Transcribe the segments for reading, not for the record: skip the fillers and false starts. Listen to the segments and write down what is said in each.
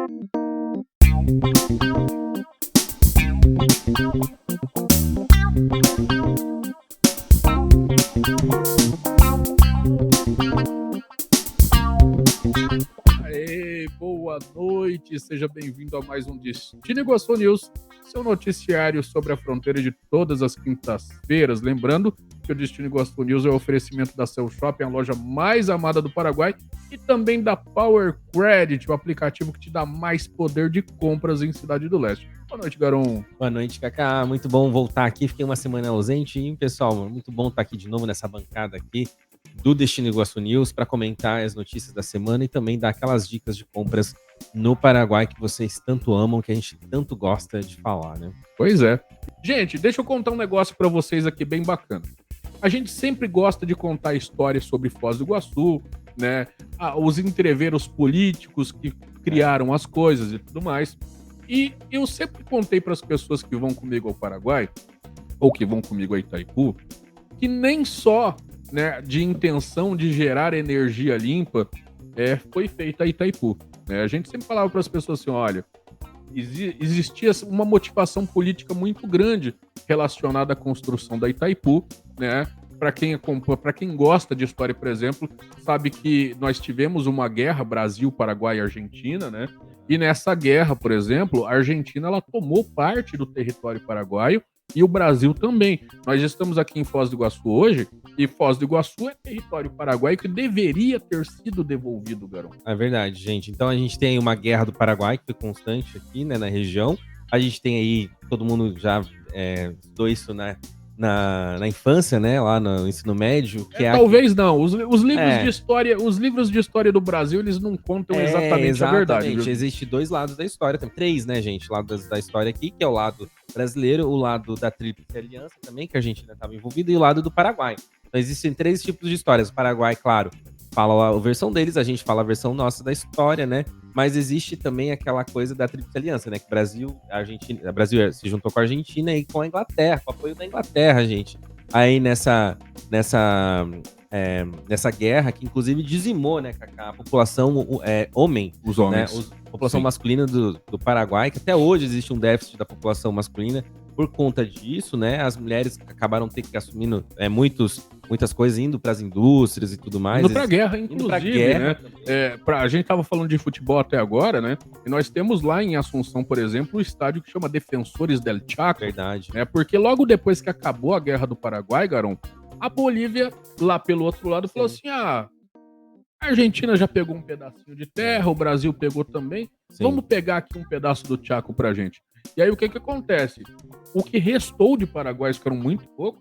Aê, boa noite, seja bem-vindo a mais um Destino Iguaçu News, seu noticiário sobre a fronteira de todas as quintas-feiras. Lembrando que o Destino Iguaçu News é o oferecimento da Cell Shopping, a loja mais amada do Paraguai, e também da Power Credit, o aplicativo que te dá mais poder de compras em Cidade do Leste. Boa noite, Garon. Boa noite, Kaká. Muito bom voltar aqui. Fiquei uma semana ausente, hein, pessoal? Muito bom estar aqui de novo nessa bancada aqui do Destino Iguaçu News para comentar as notícias da semana e também dar aquelas dicas de compras no Paraguai que vocês tanto amam, que a gente tanto gosta de falar, né? Pois é. Gente, deixa eu contar um negócio para vocês aqui bem bacana. A gente sempre gosta de contar histórias sobre Foz do Iguaçu, né? Os entreveros políticos que criaram as coisas e tudo mais. E eu sempre contei para as pessoas que vão comigo ao Paraguai, ou que vão comigo a Itaipu, que nem só, né, de intenção de gerar energia limpa foi feita a Itaipu. Né? A gente sempre falava para as pessoas assim, olha, existia uma motivação política muito grande relacionada à construção da Itaipu, né? Para quem gosta de história, por exemplo, sabe que nós tivemos uma guerra Brasil, Paraguai e Argentina, né? E nessa guerra, por exemplo, a Argentina ela tomou parte do território paraguaio e o Brasil também. Nós estamos aqui em Foz do Iguaçu hoje e Foz do Iguaçu é território paraguaio que deveria ter sido devolvido, garoto. É verdade, gente. Então a gente tem aí uma guerra do Paraguai que foi constante aqui, né, na região. A gente tem aí, todo mundo já estudou isso, né? Na infância, né, lá no ensino médio, que talvez não. Os livros de história do Brasil, eles não contam exatamente a verdade. Viu? Existem dois lados da história, tem três, né, gente, lados da história aqui, que é o lado brasileiro, o lado da Tríplice Aliança também, que a gente ainda estava envolvido, e o lado do Paraguai. Então existem três tipos de histórias. O Paraguai, claro, fala a versão deles, a gente fala a versão nossa da história, né? Mas existe também aquela coisa da Tríplice Aliança, né? Que o Brasil se juntou com a Argentina e com a Inglaterra, com o apoio da Inglaterra, gente. Aí nessa guerra, que inclusive dizimou, né, Kaká, a população homem, os homens, né? A população masculina do Paraguai, que até hoje existe um déficit da população masculina. Por conta disso, né, as mulheres acabaram tendo que assumindo muitas coisas, indo para as indústrias e tudo mais. Indo para a guerra, inclusive, né? A gente tava falando de futebol até agora, né? E nós temos lá em Assunção, por exemplo, o estádio que chama Defensores del Chaco. Verdade. Né? Porque logo depois que acabou a Guerra do Paraguai, Garon, a Bolívia, lá pelo outro lado, falou assim, a Argentina já pegou um pedacinho de terra, o Brasil pegou também, vamos pegar aqui um pedaço do Chaco pra gente. E aí o que acontece? O que restou de paraguaios, que eram muito poucos,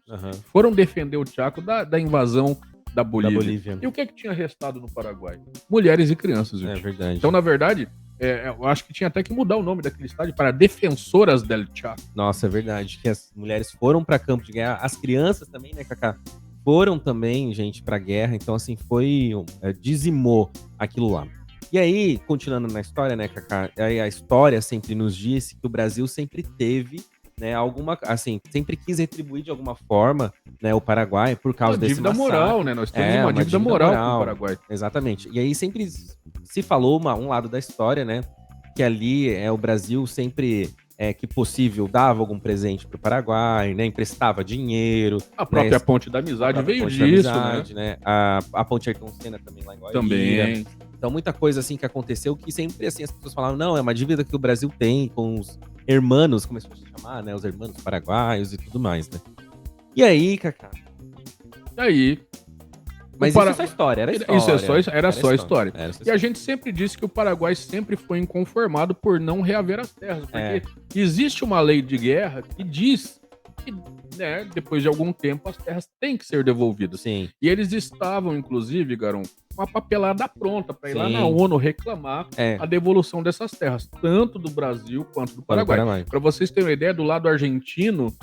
foram defender o Chaco da invasão da Bolívia. E o que tinha restado no Paraguai? Mulheres e crianças, gente. É verdade. Então, na verdade, eu acho que tinha até que mudar o nome daquele estádio para Defensoras del Chaco. Nossa, é verdade. Que as mulheres foram para campo de guerra, as crianças também, né, Kaká? Foram também, gente, pra guerra. Então, assim, dizimou aquilo lá. E aí, continuando na história, né, Kaká? Aí a história sempre nos disse que o Brasil sempre teve, né, sempre quis retribuir de alguma forma, né, o Paraguai por causa desse massacre. Uma dívida moral, né? Nós temos uma dívida moral com o Paraguai. Exatamente. E aí sempre se falou um lado da história, né, que ali o Brasil sempre, que possível, dava algum presente pro Paraguai, né, emprestava dinheiro. A própria Ponte da Amizade veio disso, né? A Ponte Ayrton Senna também lá em Guaíra. Também. Então, muita coisa assim que aconteceu que sempre assim as pessoas falavam, não, é uma dívida que o Brasil tem com os hermanos, como a gente chamar, né? Os hermanos paraguaios e tudo mais, né? E aí, Kaká? E aí? Mas isso é só história, era história. Era só história. E a gente sempre disse que o Paraguai sempre foi inconformado por não reaver as terras, porque existe uma lei de guerra que diz que, né, depois de algum tempo as terras têm que ser devolvidas. Sim. E eles estavam, inclusive, Garon, com a papelada pronta para ir lá na ONU reclamar a devolução dessas terras, tanto do Brasil quanto do Paraguai. Para vocês terem uma ideia, do lado argentino,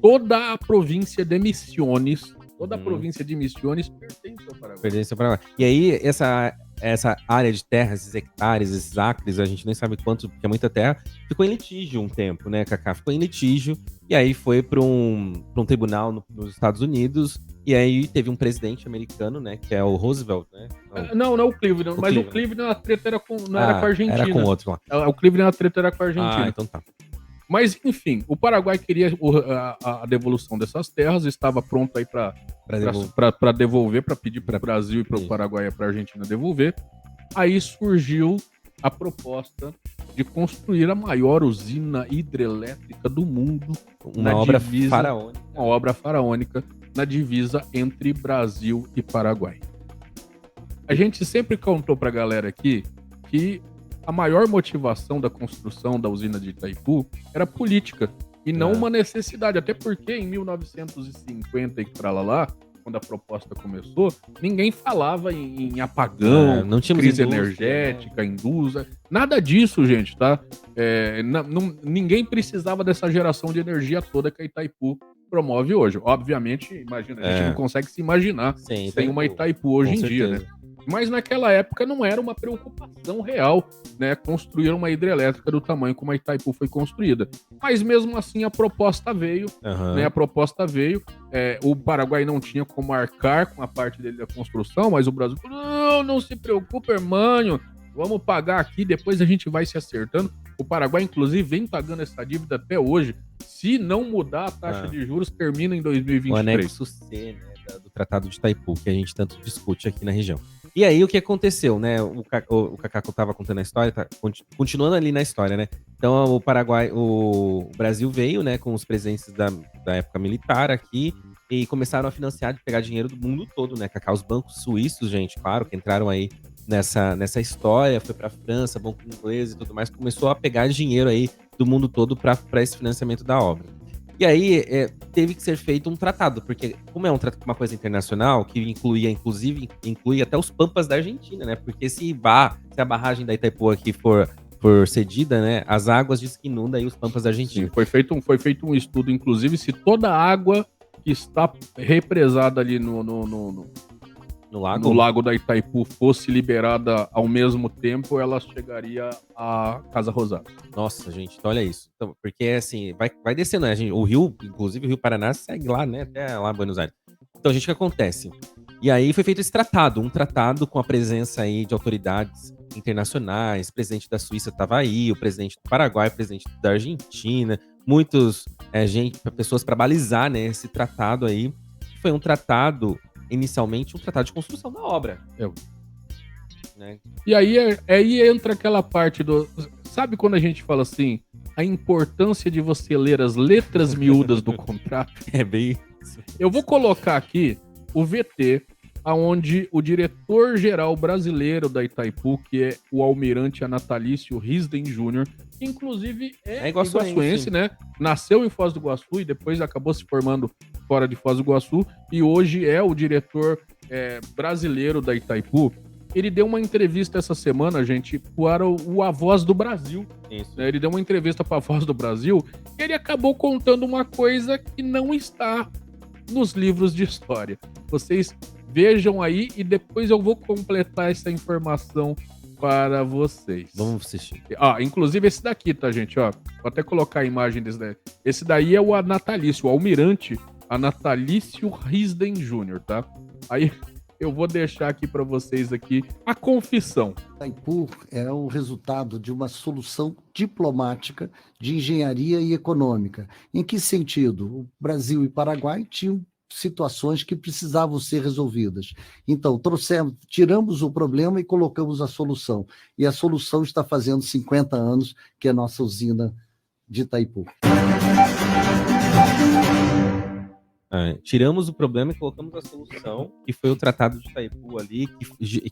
toda a província de Misiones, toda a província de Misiones pertence ao Paraguai. E aí, essa área de terra, esses hectares, esses acres, a gente nem sabe quanto, porque é muita terra, ficou em litígio um tempo, né, Cacá? Ficou em litígio, e aí foi para um tribunal nos Estados Unidos, e aí teve um presidente americano, né, que é o Roosevelt, né? Não o Cleveland, mas o Cleveland a treta era não era com a Argentina. Era com outro lá. O Cleveland a treta era com a Argentina. Então tá. Mas, enfim, o Paraguai queria a devolução dessas terras, estava pronto aí para devolver, para pedir para o Brasil e para o Paraguai e para a Argentina devolver. Aí surgiu a proposta de construir a maior usina hidrelétrica do mundo. Uma obra faraônica. Uma obra faraônica na divisa entre Brasil e Paraguai. A gente sempre contou para a galera aqui que a maior motivação da construção da usina de Itaipu era política e não uma necessidade. Até porque em 1950 e pra lá, quando a proposta começou, ninguém falava em apagão, não tinha crise energética, indústria, nada disso, gente, tá? Ninguém precisava dessa geração de energia toda que a Itaipu promove hoje. Obviamente, imagina, a gente não consegue se imaginar sem uma Itaipu hoje em dia, né? Mas naquela época não era uma preocupação real, né, construir uma hidrelétrica do tamanho como a Itaipu foi construída. Mas mesmo assim a proposta veio, né, o Paraguai não tinha como arcar com a parte dele da construção, mas o Brasil falou, não se preocupe, irmão, vamos pagar aqui, depois a gente vai se acertando. O Paraguai, inclusive, vem pagando essa dívida até hoje. Se não mudar a taxa de juros, termina em 2023. O anexo C, né, do Tratado de Itaipu, que a gente tanto discute aqui na região. E aí, o que aconteceu, né? O Cacá estava contando a história, tá continuando ali na história, né? Então, o Brasil veio, né, com os presidentes da época militar aqui e começaram a financiar, de pegar dinheiro do mundo todo, né, Cacá? Os bancos suíços, gente, claro, que entraram aí nessa história, foi para a França, banco inglês e tudo mais, começou a pegar dinheiro aí do mundo todo para esse financiamento da obra. E aí, teve que ser feito um tratado, porque como é uma coisa internacional, que inclui até os pampas da Argentina, né? Porque se a barragem da Itaipu aqui for cedida, né? As águas diz que inunda aí os pampas da Argentina. Sim, foi feito um estudo, inclusive, se toda a água que está represada ali no lago da Itaipu fosse liberada ao mesmo tempo, ela chegaria à Casa Rosada. Nossa, gente, então olha isso. Então, porque assim, vai descendo, né? O rio, inclusive o Rio Paraná, segue lá, né? Até lá em Buenos Aires. Então, gente, o que acontece? E aí foi feito esse tratado, um tratado com a presença aí de autoridades internacionais, o presidente da Suíça estava aí, o presidente do Paraguai, o presidente da Argentina, pessoas para balizar, né, esse tratado aí. Foi um tratado inicialmente um tratado de construção da obra. Né? E aí entra aquela parte do... Sabe quando a gente fala assim, a importância de você ler as letras miúdas do contrato? É bem... Eu vou colocar aqui o VT, onde o diretor-geral brasileiro da Itaipu, que é o almirante Anatalício Risden Júnior, que inclusive é iguaçuense, né? Nasceu em Foz do Iguaçu e depois acabou se formando fora de Foz do Iguaçu e hoje é o diretor brasileiro da Itaipu. Ele deu uma entrevista essa semana, gente, para A Voz do Brasil. Isso. Ele deu uma entrevista para A Voz do Brasil e ele acabou contando uma coisa que não está nos livros de história. Vocês vejam aí e depois eu vou completar essa informação para vocês. Vamos assistir. Inclusive esse daqui, tá, gente? Vou até colocar a imagem desse daí. Esse daí é o Anatalício, o almirante Anatalício Risden Júnior, tá? Aí eu vou deixar aqui para vocês aqui a confissão. Itaipu é o resultado de uma solução diplomática de engenharia e econômica. Em que sentido? O Brasil e o Paraguai tinham situações que precisavam ser resolvidas. Então, tiramos o problema e colocamos a solução. E a solução está fazendo 50 anos, que é a nossa usina de Itaipu. Tiramos o problema e colocamos a solução, que foi o Tratado de Itaipu ali,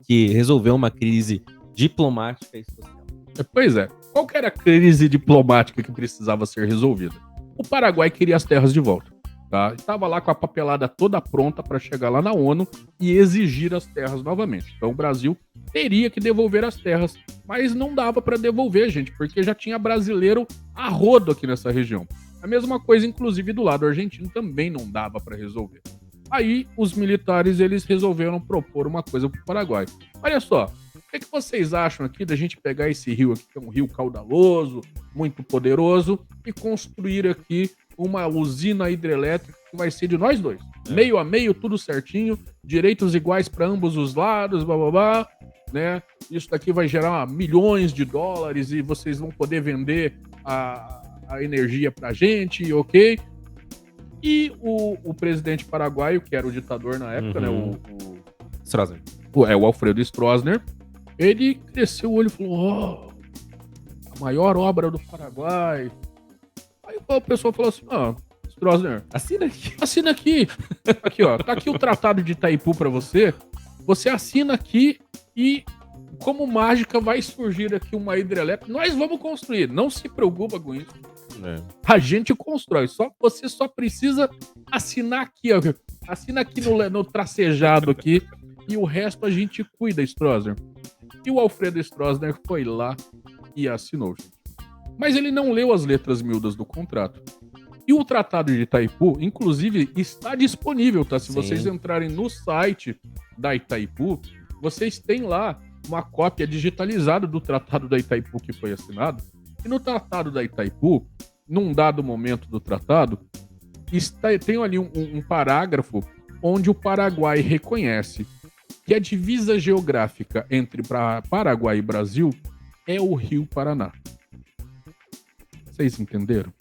que resolveu uma crise diplomática e social. Pois é. Qual que era a crise diplomática que precisava ser resolvida? O Paraguai queria as terras de volta. Tá? Estava lá com a papelada toda pronta para chegar lá na ONU e exigir as terras novamente. Então o Brasil teria que devolver as terras, mas não dava para devolver, gente, porque já tinha brasileiro a rodo aqui nessa região. A mesma coisa, inclusive, do lado argentino também não dava para resolver. Aí os militares eles resolveram propor uma coisa para o Paraguai. Olha só, O que vocês acham aqui da gente pegar esse rio aqui, que é um rio caudaloso, muito poderoso, e construir aqui uma usina hidrelétrica que vai ser de nós dois? Meio a meio, tudo certinho, direitos iguais para ambos os lados, blá blá blá, né? Isso daqui vai gerar milhões de dólares e vocês vão poder vender a energia pra gente, ok? E o presidente paraguaio, que era o ditador na época, né? Stroessner. O Alfredo Stroessner, ele cresceu o olho e falou: a maior obra do Paraguai. Aí o pessoal falou assim: Stroessner, Assina aqui. assina aqui. Aqui, ó, tá aqui o Tratado de Itaipu pra você. Você assina aqui e, como mágica, vai surgir aqui uma hidrelétrica. Nós vamos construir. Não se preocupa com isso. A gente constrói. Você só precisa assinar aqui, ó. Assina aqui no tracejado aqui. E o resto a gente cuida, Stroessner. E o Alfredo Stroessner foi lá e assinou, gente. Mas ele não leu as letras miúdas do contrato. E o Tratado de Itaipu, inclusive, está disponível, tá? Se vocês entrarem no site da Itaipu, vocês têm lá uma cópia digitalizada do Tratado da Itaipu que foi assinado. E no Tratado da Itaipu, num dado momento do tratado, tem ali um parágrafo onde o Paraguai reconhece que a divisa geográfica entre Paraguai e Brasil é o Rio Paraná. Vocês entenderam?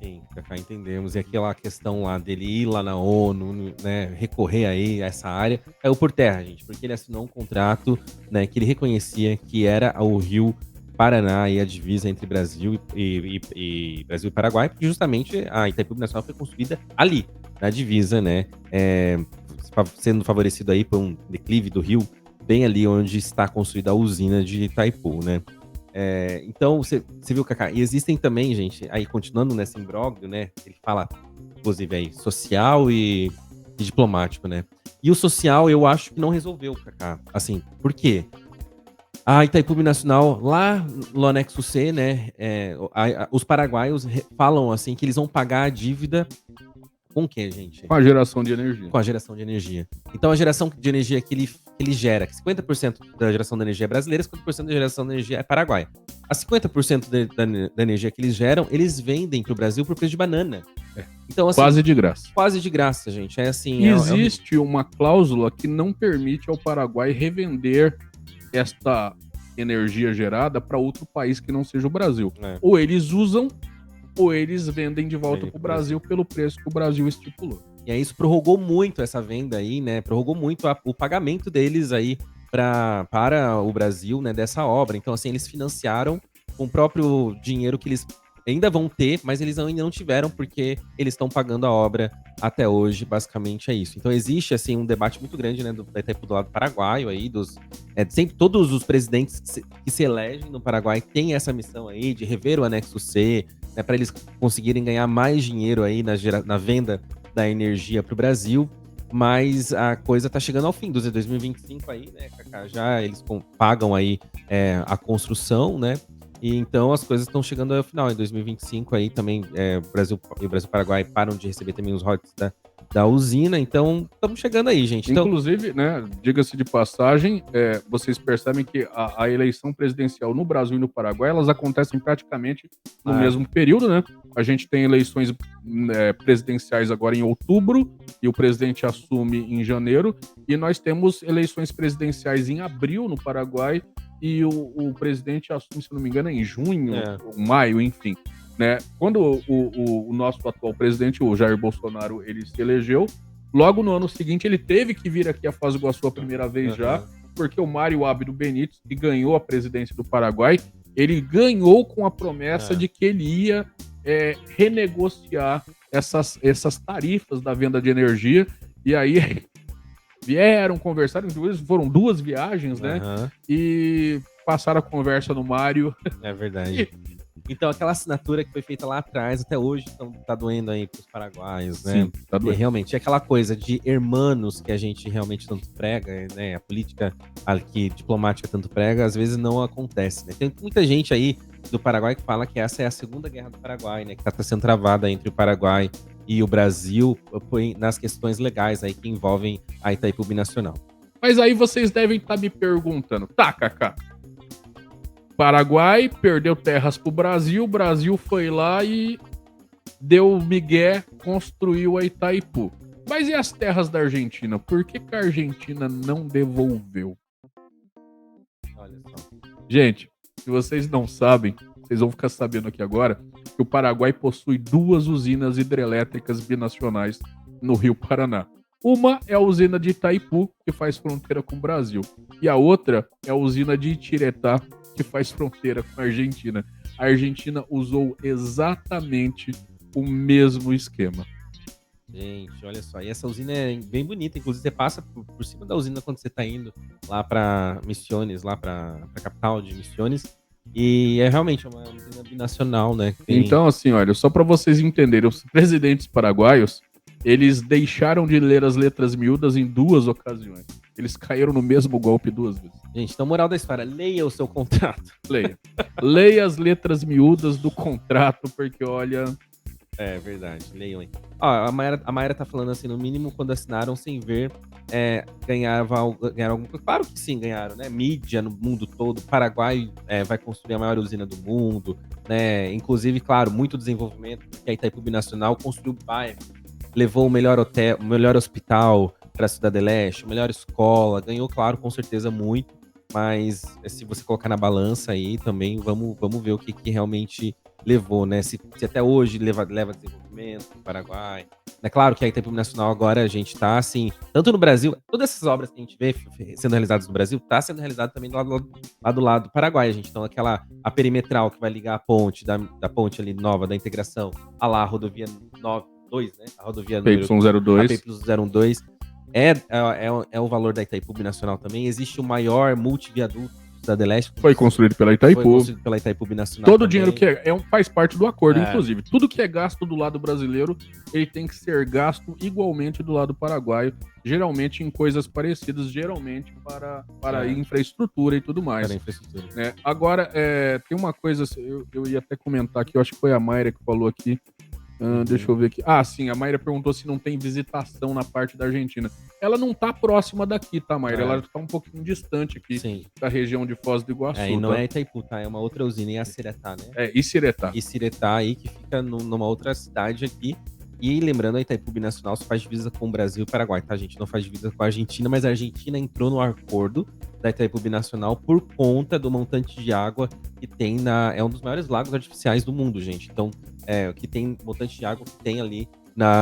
Sim, Cacá, entendemos. E aquela questão lá dele ir lá na ONU, né, recorrer aí a essa área, caiu por terra, gente, porque ele assinou um contrato, né, que ele reconhecia que era o Rio Paraná e a divisa entre Brasil e Brasil e Paraguai, porque justamente a Itaipu Nacional foi construída ali, na divisa, né, sendo favorecido aí por um declive do rio, bem ali onde está construída a usina de Itaipu, né. Então, você viu, Cacá, e existem também, gente, aí continuando nesse imbróglio, né, ele fala, inclusive aí, social e diplomático, né, e o social eu acho que não resolveu, Cacá, assim, por quê? A Itaipu Nacional, lá no anexo C, né, os paraguaios falam assim que eles vão pagar a dívida com o quê, gente? Com a geração de energia. Com a geração de energia. Então, a geração de energia que ele gera, que 50% da geração da energia é brasileira, 50% da geração da energia é paraguaia. A 50% da energia que eles geram, eles vendem para o Brasil por preço de banana. Então, assim, quase de graça. Quase de graça, gente. É assim. Existe uma cláusula que não permite ao Paraguai revender esta energia gerada para outro país que não seja o Brasil. Ou eles usam, ou eles vendem de volta para o Brasil pelo preço que o Brasil estipulou. E aí isso prorrogou muito essa venda aí, né? Prorrogou muito o pagamento deles aí para o Brasil, né? Dessa obra. Então, assim, eles financiaram com o próprio dinheiro que eles ainda vão ter, mas eles ainda não tiveram porque eles estão pagando a obra até hoje, basicamente é isso. Então existe, assim, um debate muito grande, né, do lado paraguaio aí, sempre todos os presidentes que se elegem no Paraguai têm essa missão aí de rever o anexo C, né, para eles conseguirem ganhar mais dinheiro aí na venda da energia para o Brasil, mas a coisa tá chegando ao fim, 2025 aí, né, Cacá, já eles pagam aí a construção, né, e então as coisas estão chegando ao final. Em 2025 aí também o Brasil e o Paraguai param de receber também os royalties da usina, então estamos chegando aí, gente. Então, inclusive, né, diga-se de passagem, vocês percebem que a eleição presidencial no Brasil e no Paraguai, elas acontecem praticamente no mesmo período, né? A gente tem eleições presidenciais agora em outubro e o presidente assume em janeiro, e nós temos eleições presidenciais em abril no Paraguai e o presidente assume, se não me engano, em junho, ou maio, enfim. Né? Quando o nosso atual presidente, o Jair Bolsonaro, ele se elegeu, logo no ano seguinte ele teve que vir aqui a Foz do Iguaçu a primeira vez já, porque o Mário Abdo Benítez, que ganhou a presidência do Paraguai, ele ganhou com a promessa de que ele ia renegociar essas tarifas da venda de energia, e aí vieram, conversaram, foram 2 viagens, né? E passaram a conversa no Mário. É verdade. Então, aquela assinatura que foi feita lá atrás, até hoje, tá doendo aí pros paraguaios, né? Sim, tá doendo. E realmente, é aquela coisa de hermanos que a gente realmente tanto prega, né? A política aqui, diplomática tanto prega, às vezes não acontece, né? Tem muita gente aí do Paraguai que fala que essa é a Segunda Guerra do Paraguai, né? Que tá sendo travada entre o Paraguai e o Brasil nas questões legais aí que envolvem a Itaipu Nacional. Mas aí vocês devem estar me perguntando, tá, Kaká, Paraguai perdeu terras pro Brasil, o Brasil foi lá e deu migué, construiu a Itaipu. Mas e as terras da Argentina? Por que a Argentina não devolveu? Olha só. Gente, se vocês não sabem, vocês vão ficar sabendo aqui agora que o Paraguai possui 2 usinas hidrelétricas binacionais no Rio Paraná. Uma é a usina de Itaipu, que faz fronteira com o Brasil. E a outra é a usina de Itiretá, que faz fronteira com a Argentina. A Argentina usou exatamente o mesmo esquema. Gente, olha só. E essa usina é bem bonita. Inclusive, você passa por cima da usina quando você tá indo lá para Misiones, lá para a capital de Misiones. E é realmente uma usina binacional, né? Então, assim, olha, só para vocês entenderem, os presidentes paraguaios, eles deixaram de ler as letras miúdas em 2 ocasiões. Eles caíram no mesmo golpe 2 vezes. Gente, então, moral da história, leia o seu contrato. Leia. Leia as letras miúdas do contrato, porque, olha... É verdade, leiam aí. Ó, a Mayra tá falando assim, no mínimo, quando assinaram sem ver, ganharam alguma coisa. Claro que sim, ganharam, né? Mídia no mundo todo. O Paraguai vai construir a maior usina do mundo, né? Inclusive, claro, muito desenvolvimento, porque a Itaipu Binacional construiu bairro, levou o melhor hotel, o melhor hospital para a Cidade do Leste, a melhor escola, ganhou, claro, com certeza muito, mas se você colocar na balança aí também, vamos ver o que realmente levou, né? Se até hoje leva desenvolvimento no Paraguai. É claro que a Itaipu Nacional agora a gente tá, assim, tanto no Brasil, todas essas obras que a gente vê sendo realizadas no Brasil, tá sendo realizada também lá do lado do Paraguai, gente. Então, a perimetral que vai ligar a ponte, da ponte ali nova, da integração, lá, a rodovia 92, né? A rodovia PY02. A PY02. É o valor da Itaipu Nacional também. Existe o maior multiviaduto da Leste. Foi construído pela Itaipu. Foi construído pela Itaipu Binacional. Todo o também. dinheiro que faz parte do acordo, inclusive. Tudo que é gasto do lado brasileiro, ele tem que ser gasto igualmente do lado paraguaio, geralmente em coisas parecidas, geralmente para infraestrutura e tudo mais. Para infraestrutura. Né? Agora, tem uma coisa, eu ia até comentar aqui, eu acho que foi a Mayra que falou aqui. Deixa eu ver aqui. Sim, a Mayra perguntou se não tem visitação na parte da Argentina. Ela não tá próxima daqui, tá, Mayra? Ela tá um pouquinho distante aqui, sim, da região de Foz do Iguaçu. E não é Itaipu, tá? É uma outra usina em Iciretá, né? Iciretá. Iciretá aí, que fica numa outra cidade aqui. E lembrando, a Itaipu Binacional só faz divisa com o Brasil e o Paraguai, tá? A gente não faz divisa com a Argentina, mas a Argentina entrou no acordo da Itaipu Binacional por conta do montante de água que tem é um dos maiores lagos artificiais do mundo, gente. Então, que tem montante de água que tem ali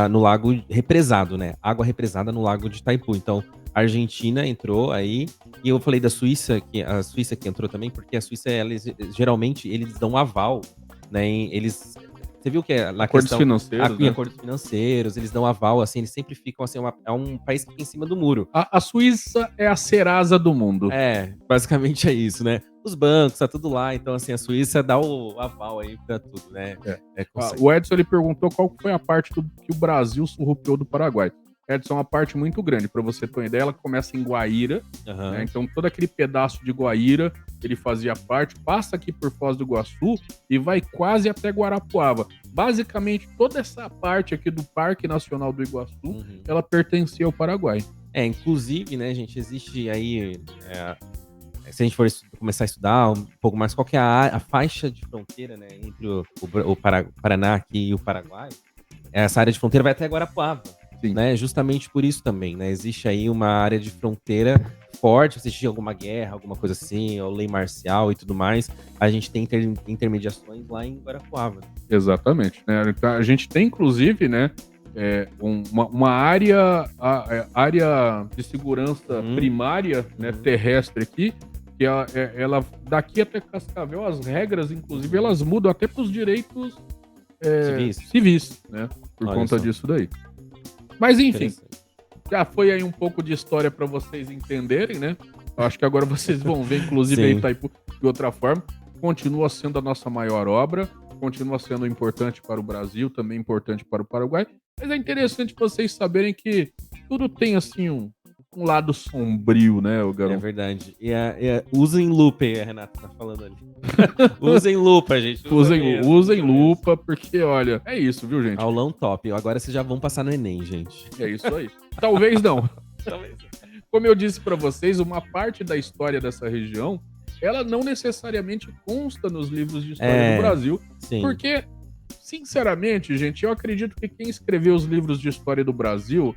no lago represado, né? Água represada no lago de Itaipu. Então, a Argentina entrou aí, e eu falei da Suíça, que a Suíça que entrou também, porque a Suíça, geralmente, eles dão aval, né? Você viu que na acordos questão... financeiros, né? Acordos financeiros, eles dão aval, assim, eles sempre ficam, assim, é um país que fica em cima do muro. A Suíça é a Serasa do mundo. Basicamente é isso, né? Os bancos, tá tudo lá, então, assim, a Suíça dá o aval aí pra tudo, né? O Edson, ele perguntou qual foi a parte que o Brasil surrupiou do Paraguai. Edson, é uma parte muito grande, pra você ter uma ideia, ela começa em Guaíra, né? Então todo aquele pedaço de Guaíra, ele fazia parte, passa aqui por Foz do Iguaçu e vai quase até Guarapuava. Basicamente, toda essa parte aqui do Parque Nacional do Iguaçu, ela pertencia ao Paraguai. Inclusive, né, gente, existe aí... se a gente for começar a estudar um pouco mais qual que é a faixa de fronteira, né, entre o Paraná aqui e o Paraguai, essa área de fronteira vai até Guarapuava. Né? Justamente por isso também, né? Existe aí uma área de fronteira forte, se existir alguma guerra, alguma coisa assim, ou lei marcial e tudo mais, a gente tem intermediações lá em Guarapuava. Exatamente, né? A gente tem, inclusive, né, uma área de segurança primária, né, terrestre aqui, que ela daqui até Cascavel, as regras, inclusive, elas mudam até para os direitos civis, né? Por conta disso daí. Mas enfim, já foi aí um pouco de história para vocês entenderem, né? Eu acho que agora vocês vão ver, inclusive, a Itaipu de outra forma. Continua sendo a nossa maior obra, continua sendo importante para o Brasil, também importante para o Paraguai. Mas é interessante vocês saberem que tudo tem, assim, um lado sombrio, né, o garoto? É verdade. Usem lupa aí, a Renata tá falando ali. Usem lupa, gente. Usem lupa, porque, olha, é isso, viu, gente? Aulão top. Agora vocês já vão passar no Enem, gente. É isso aí. Talvez não. como eu disse para vocês, uma parte da história dessa região, ela não necessariamente consta nos livros de história do Brasil, Sim. porque, sinceramente, gente, eu acredito que quem escreveu os livros de história do Brasil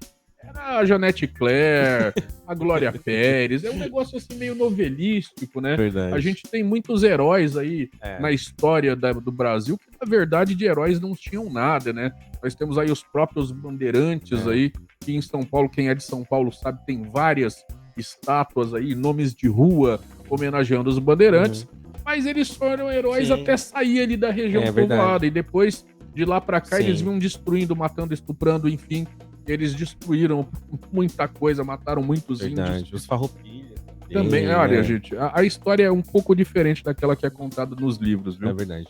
era a Janete Claire, a Glória Pérez, é um negócio assim meio novelístico, né? Verdade. A gente tem muitos heróis aí na história do Brasil que, na verdade, de heróis não tinham nada, né? Nós temos aí os próprios bandeirantes aí, que em São Paulo, quem é de São Paulo sabe, tem várias estátuas aí, nomes de rua, homenageando os bandeirantes, mas eles foram heróis até sair ali da região povoada, e depois, de lá pra cá, eles vinham destruindo, matando, estuprando, enfim, eles destruíram muita coisa, mataram muitos índios. Os farroupilhas. Também, olha, gente, a história é um pouco diferente daquela que é contada nos livros, viu? É verdade.